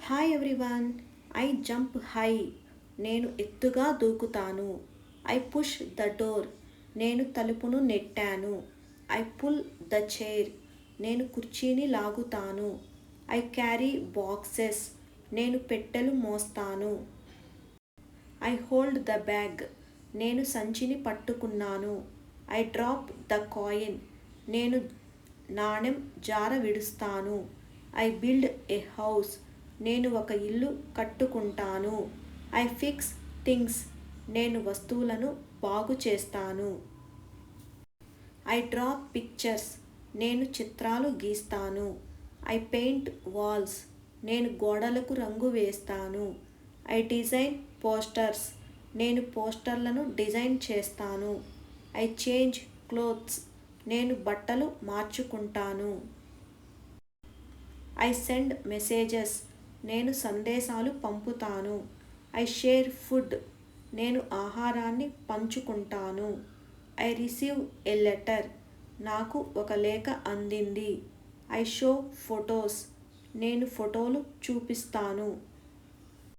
Hi everyone. I jump high. నేను ఎత్తుగా దూకుతాను. I push the door. నేను తలుపును నెట్టాను. I pull the chair. నేను కుర్చీని లాగుతాను. I carry boxes. నేను పెట్టెలు మోస్తాను. I hold the bag. నేను సంచిని పట్టుకున్నాను. I drop the coin. నేను నాణెం జార విడుస్తాను. I build a house. నేను ఒక ఇల్లు కట్టుకుంటాను. I fix things. నేను వస్తువులను బాగు చేస్తాను. I draw pictures. నేను చిత్రాలు గీస్తాను. I paint walls. నేను గోడలకు రంగు వేస్తాను. I design posters. నేను పోస్టర్లను డిజైన్ చేస్తాను. I change clothes. నేను బట్టలు మార్చుకుంటాను. I send messages. నేను సందేశాలు పంపుతాను. I share food. నేను ఆహారాన్ని పంచుకుంటాను. I receive a letter. నాకు ఒక లేఖ అందింది. I show photos. నేను ఫోటోలు చూపిస్తాను.